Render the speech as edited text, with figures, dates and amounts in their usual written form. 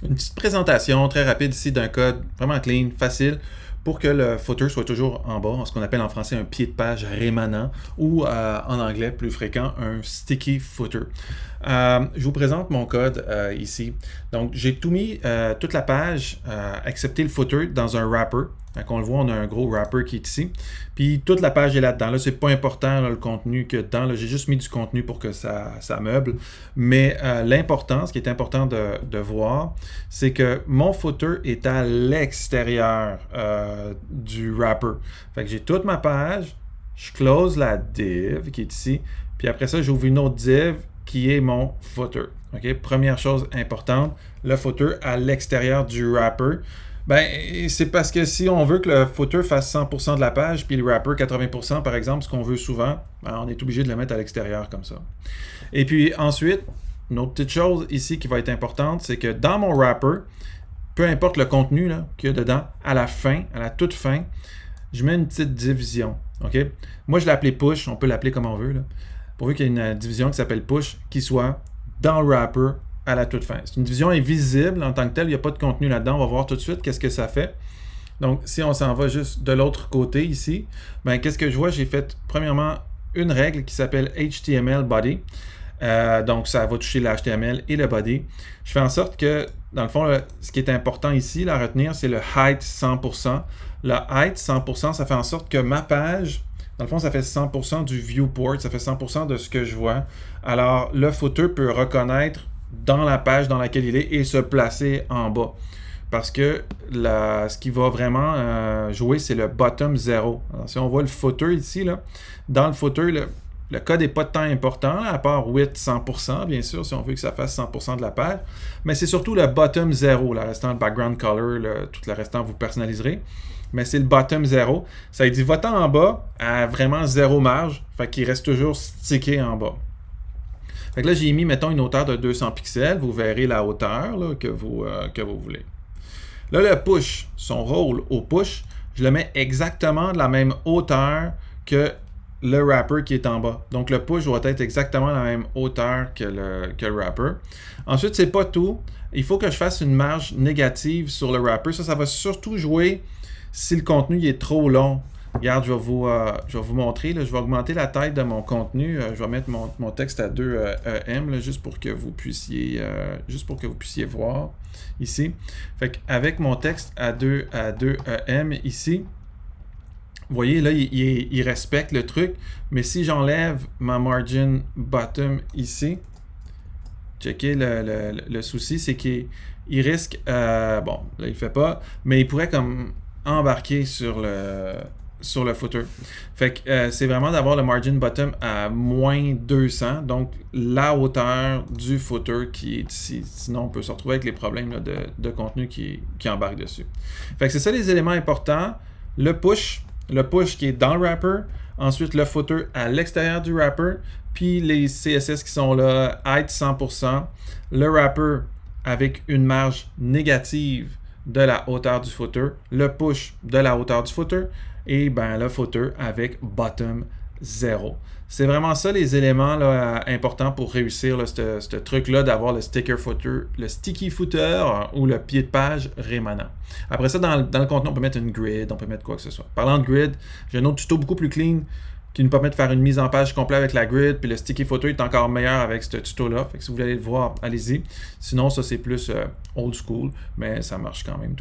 Une petite présentation très rapide ici d'un code vraiment clean, facile, pour que le footer soit toujours en bas, ce qu'on appelle en français un pied de page rémanent, ou en anglais plus fréquent, un sticky footer. Je vous présente mon code ici. Donc j'ai tout mis, toute la page, excepté le footer, dans un wrapper. Donc, on le voit, on a un gros wrapper qui est ici. Puis toute la page est là-dedans. Là, c'est pas important là, le contenu qu'il y a dedans. J'ai juste mis du contenu pour que ça meuble. Mais l'important, ce qui est important de voir, c'est que mon footer est à l'extérieur du wrapper. Fait que j'ai toute ma page, je close la div qui est ici, puis après ça, j'ouvre une autre div qui est mon footer. Okay? Première chose importante, le footer à l'extérieur du wrapper. Ben, c'est parce que si on veut que le footer fasse 100% de la page, puis le wrapper 80% par exemple, ce qu'on veut souvent, ben, on est obligé de le mettre à l'extérieur comme ça. Et puis ensuite, une autre petite chose ici qui va être importante, c'est que dans mon wrapper, peu importe le contenu qu'il y a dedans, à la fin, à la toute fin, je mets une petite division. Okay? Moi, je l'ai appelé push, on peut l'appeler comme on veut, là, pourvu qu'il y ait une division qui s'appelle push, qui soit dans le wrapper à la toute fin. C'est une division invisible en tant que telle, il n'y a pas de contenu là-dedans. On va voir tout de suite qu'est-ce que ça fait. Donc, si on s'en va juste de l'autre côté ici, ben, qu'est-ce que je vois? J'ai fait, premièrement, une règle qui s'appelle HTML body. Donc, ça va toucher le HTML et le body. Je fais en sorte que, dans le fond, ce qui est important ici, à retenir, c'est le height 100%. Le height 100%, ça fait en sorte que ma page, dans le fond, ça fait 100% du viewport, ça fait 100% de ce que je vois. Alors, le footer peut reconnaître dans la page dans laquelle il est et se placer en bas. Parce que ce qui va vraiment jouer, c'est le bottom 0. Alors, si on voit le footer ici, là, dans le footer, le code n'est pas de temps important, là, à part width 100%, bien sûr, si on veut que ça fasse 100% de la page. Mais c'est surtout le bottom 0, le restant, le background color, tout le restant, vous personnaliserez. Mais c'est le bottom 0. Ça dit votant en bas à vraiment 0 marge, fait qu'il reste toujours stické en bas. Fait que là, j'ai mis, mettons, une hauteur de 200 pixels. Vous verrez la hauteur là, que vous voulez. Là, le push, son rôle au push, je le mets exactement de la même hauteur que le wrapper qui est en bas. Donc, le push doit être exactement de la même hauteur que le wrapper. Ensuite, c'est pas tout. Il faut que je fasse une marge négative sur le wrapper. Ça va surtout jouer si le contenu est trop long. Regarde, je vais vous montrer. Là, je vais augmenter la taille de mon contenu. Je vais mettre mon texte à 2 EM là, juste pour que vous puissiez voir ici. Fait qu'avec mon texte à 2 EM ici, vous voyez, là, il respecte le truc. Mais si j'enlève ma margin bottom ici, checkez le souci, c'est qu'il risque, bon, là, il ne fait pas, mais il pourrait comme embarquer sur le footer. Fait que c'est vraiment d'avoir le margin bottom à moins 200, donc la hauteur du footer qui est ici. Sinon, on peut se retrouver avec les problèmes là, de contenu qui embarque dessus. Fait que c'est ça les éléments importants. Le push qui est dans le wrapper, ensuite le footer à l'extérieur du wrapper, puis les CSS qui sont là, height 100%, le wrapper avec une marge négative de la hauteur du footer, le push de la hauteur du footer, et ben le footer avec bottom 0. C'est vraiment ça les éléments là, importants pour réussir ce truc-là d'avoir le sticker footer, le sticky footer ou le pied de page rémanent. Après ça, dans le contenu, on peut mettre une grid, on peut mettre quoi que ce soit. Parlant de grid, j'ai un autre tuto beaucoup plus clean qui nous permet de faire une mise en page complète avec la grid, puis le sticky footer est encore meilleur avec ce tuto-là. Fait que si vous voulez aller le voir, allez-y. Sinon, ça c'est plus old school, mais ça marche quand même.